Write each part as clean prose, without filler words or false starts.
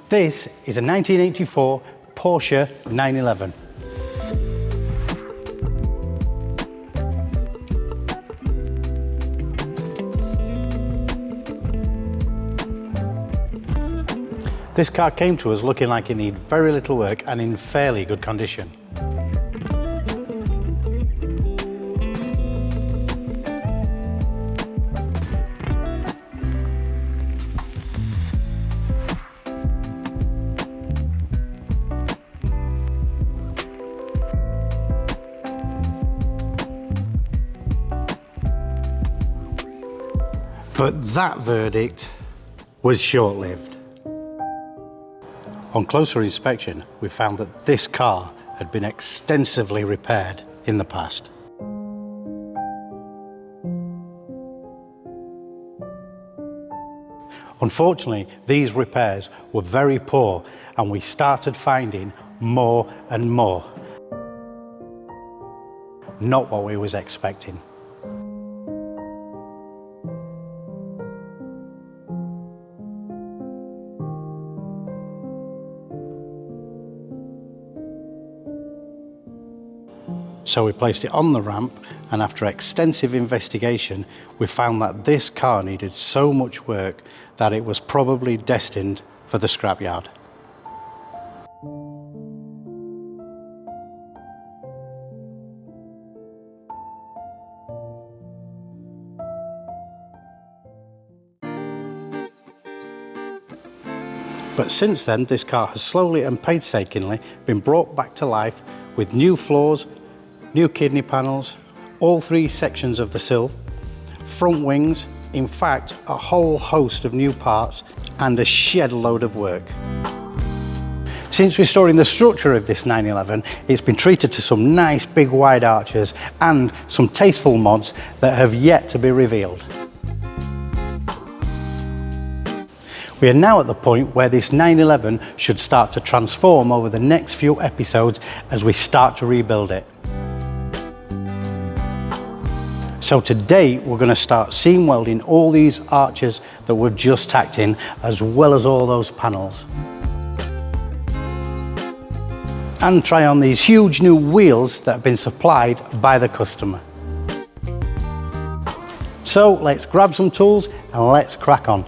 This is a 1984 Porsche 911. This car came to us looking like it needed very little work and in fairly good condition. But that verdict was short-lived. On closer inspection, we found that this car had been extensively repaired in the past. Unfortunately, these repairs were very poor and we started finding more and more. Not what we was expecting. So we placed it on the ramp, and after extensive investigation, we found that this car needed so much work that it was probably destined for the scrapyard. But since then, this car has slowly and painstakingly been brought back to life with new floors, new kidney panels, all three sections of the sill, front wings, in fact, a whole host of new parts and a shed load of work. Since restoring the structure of this 911, it's been treated to some nice big wide arches and some tasteful mods that have yet to be revealed. We are now at the point where this 911 should start to transform over the next few episodes as we start to rebuild it. So today we're going to start seam welding all these arches that we've just tacked in, as well as all those panels. And try on these huge new wheels that have been supplied by the customer. So let's grab some tools and let's crack on.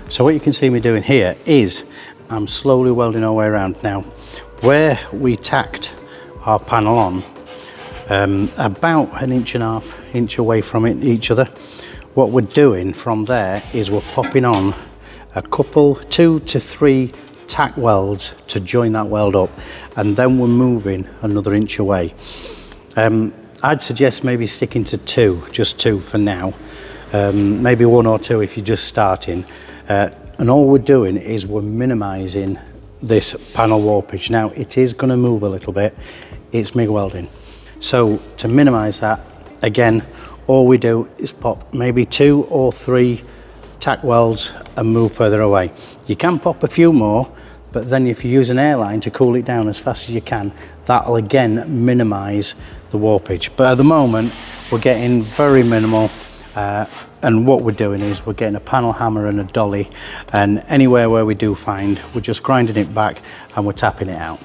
So what you can see me doing here is I'm slowly welding our way around. Now, where we tacked our panel on, about 1.5 inches away from each other, what we're doing from there is we're popping on a couple, 2 to 3 tack welds to join that weld up, and then we're moving another inch away. I'd suggest maybe sticking to two, just two for now. Maybe one or two if you're just starting. And all we're doing is we're minimizing this panel warpage. Now it is going to move a little bit, it's MIG welding. So to minimize that, again, all we do is pop maybe 2 or 3 tack welds and move further away. You can pop a few more, but then if you use an airline to cool it down as fast as you can, that'll again minimize the warpage. But at the moment we're getting very minimal, and what we're doing is we're getting a panel hammer and a dolly, and anywhere where we do find, we're just grinding it back and we're tapping it out.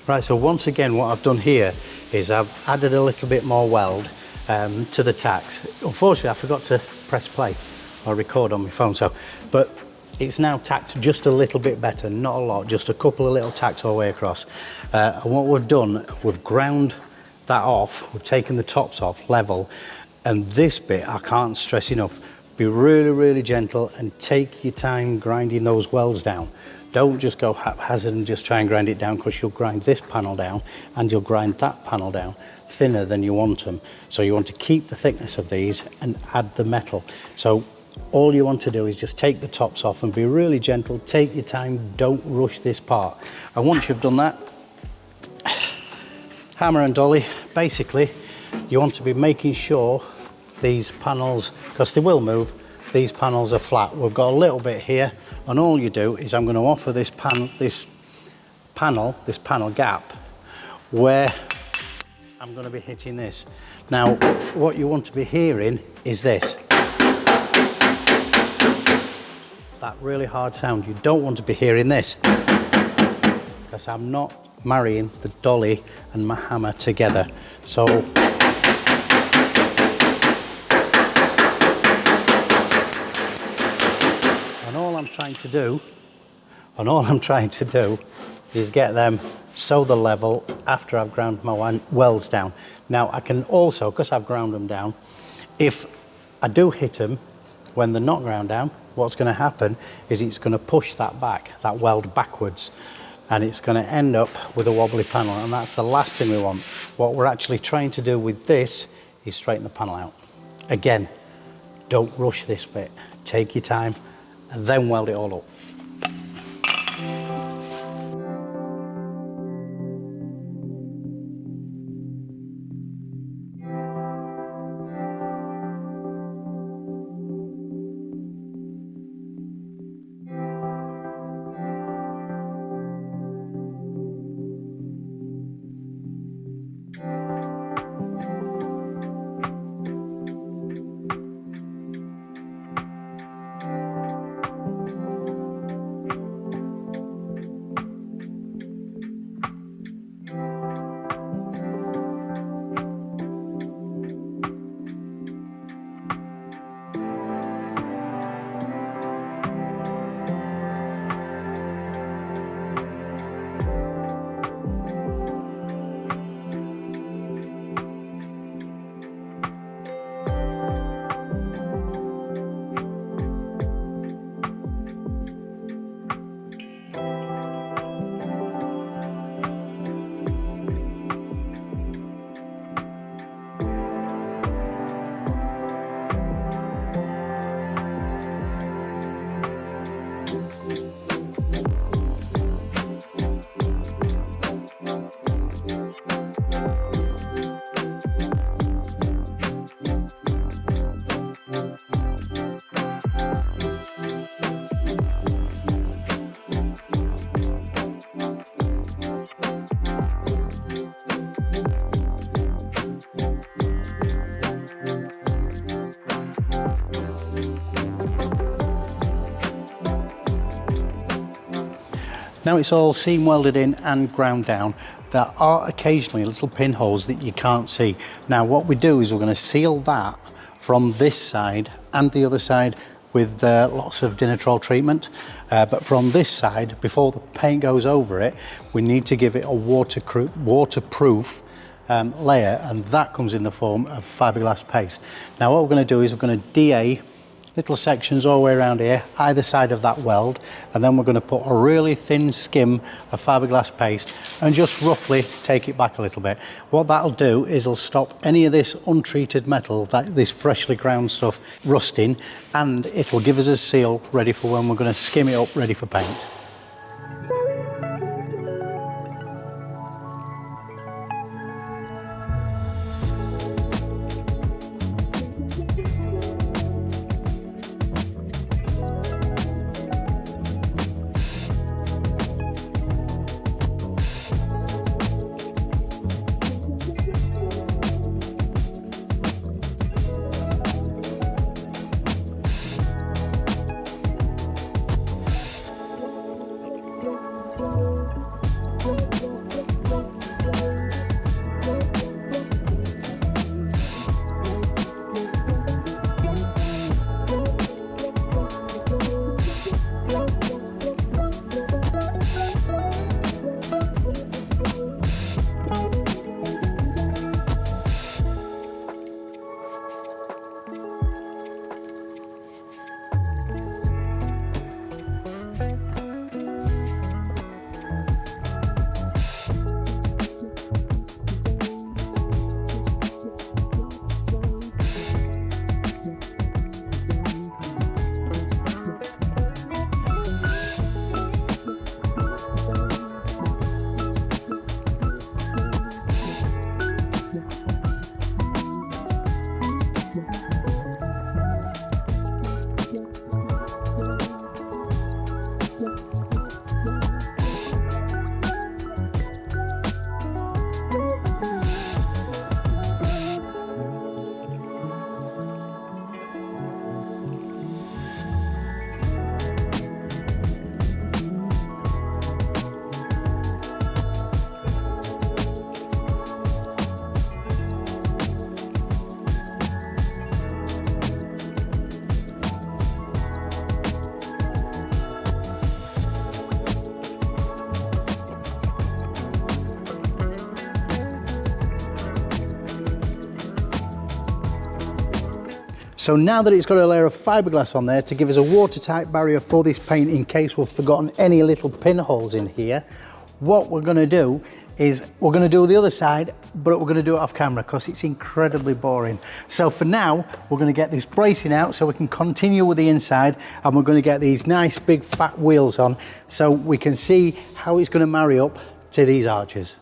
Right, so once again what I've done here is I've added a little bit more weld to the tacks. Unfortunately I forgot to press play or record on my phone, but it's now tacked just a little bit better, not a lot, just a couple of little tacks all the way across. And what we've done, we've ground that off, we've taken the tops off level, and this bit I can't stress enough, be really gentle and take your time grinding those welds down. Don't just go haphazard and just try and grind it down, because you'll grind this panel down and you'll grind that panel down thinner than you want them. So you want to keep the thickness of these and add the metal. So all you want to do is just take the tops off and be really gentle, take your time, don't rush this part. And once you've done that, hammer and dolly, basically you want to be making sure these panels, because they will move, these panels are flat. We've got a little bit here, and all you do is I'm going to offer this panel gap where I'm going to be hitting this. Now what you want to be hearing is this, that really hard sound. You don't want to be hearing this, because I'm not marrying the dolly and my hammer together. So all I'm trying to do is get them so they're level after I've ground my welds down. Now I can also, because I've ground them down, if I do hit them when they're not ground down, what's going to happen is it's going to push that back, that weld backwards, and it's going to end up with a wobbly panel, and that's the last thing we want. What we're actually trying to do with this is straighten the panel out. Again, don't rush this bit, take your time and then weld it all up. Now it's all seam welded in and ground down. There are occasionally little pinholes that you can't see. Now what we do is we're going to seal that from this side and the other side with lots of Dinitrol treatment. But from this side, before the paint goes over it, we need to give it a waterproof layer, and that comes in the form of fiberglass paste. Now what we're going to do is we're going to DA little sections all the way around here, either side of that weld, and then we're going to put a really thin skim of fiberglass paste and just roughly take it back a little bit. What that'll do is it'll stop any of this untreated metal, this freshly ground stuff, rusting, and it'll give us a seal ready for when we're going to skim it up ready for paint. So now that it's got a layer of fiberglass on there to give us a watertight barrier for this paint in case we've forgotten any little pinholes in here, what we're going to do is we're going to do the other side, but we're going to do it off camera because it's incredibly boring. So for now, we're going to get this bracing out so we can continue with the inside, and we're going to get these nice big fat wheels on so we can see how it's going to marry up to these arches.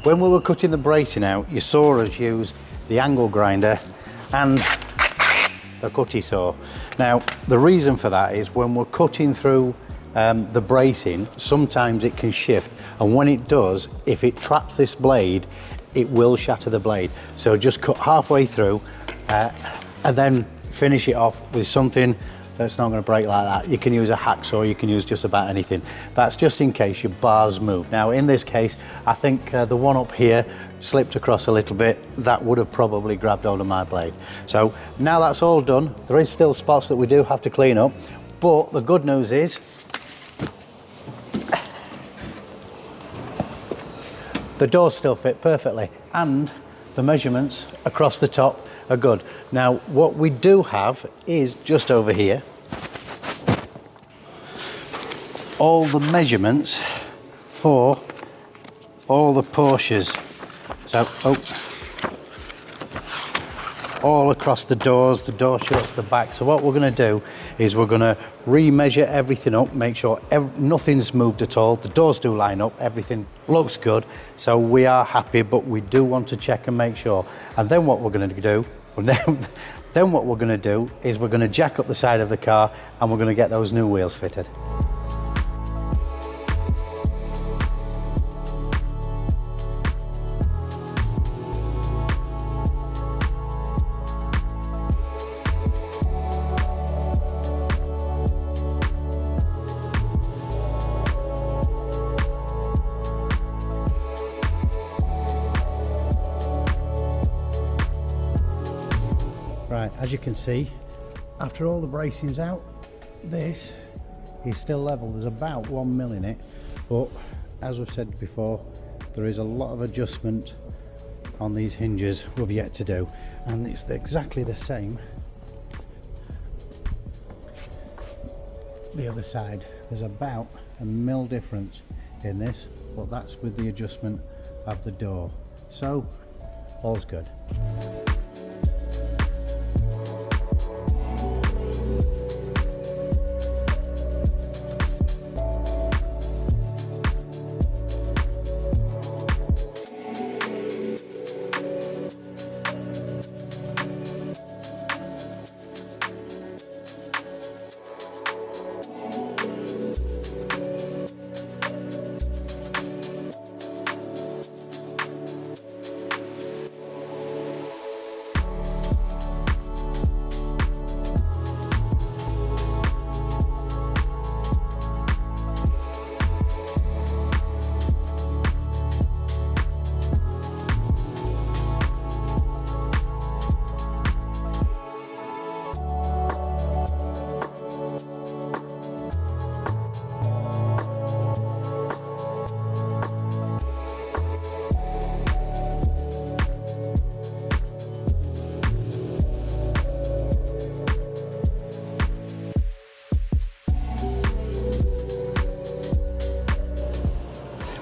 when we were cutting the bracing out, you saw us use the angle grinder and the cutty saw. Now, the reason for that is when we're cutting through the bracing, sometimes it can shift, and when it does, if it traps this blade, it will shatter the blade. So just cut halfway through and then finish it off with something that's not going to break like that. You can use a hacksaw, you can use just about anything. That's just in case your bars move. Now in this case, I think the one up here slipped across a little bit. That would have probably grabbed hold of my blade. So now that's all done, there is still spots that we do have to clean up, but the good news is the doors still fit perfectly and the measurements across the top are good. Now what we do have is just over here all the measurements for all the Porsches. So all across the doors, the door shuts, the back. So what we're going to do is we're going to re-measure everything up, make sure nothing's moved at all. The doors do line up, everything looks good. So we are happy, but we do want to check and make sure. And then what we're going to do, then what we're going to do is we're going to jack up the side of the car and we're going to get those new wheels fitted. Right, as you can see, after all the bracing's out, this is still level. There's about 1 mil in it, but as we've said before, there is a lot of adjustment on these hinges we've yet to do, and it's exactly the same the other side. There's about 1 mil difference in this, but that's with the adjustment of the door. So all's good.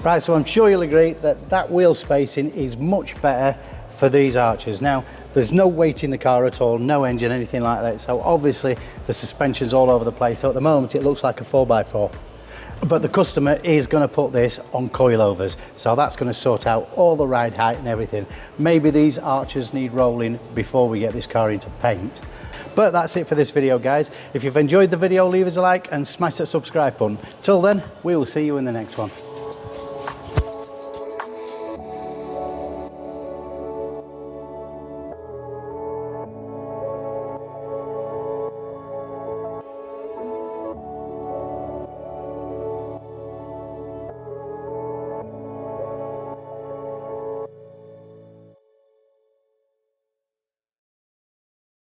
Right, so I'm sure you'll agree that that wheel spacing is much better for these arches. Now, there's no weight in the car at all, no engine, anything like that. So obviously the suspension's all over the place. So at the moment it looks like a 4x4. But the customer is going to put this on coilovers. So that's going to sort out all the ride height and everything. Maybe these arches need rolling before we get this car into paint. But that's it for this video, guys. If you've enjoyed the video, leave us a like and smash that subscribe button. Till then, we will see you in the next one.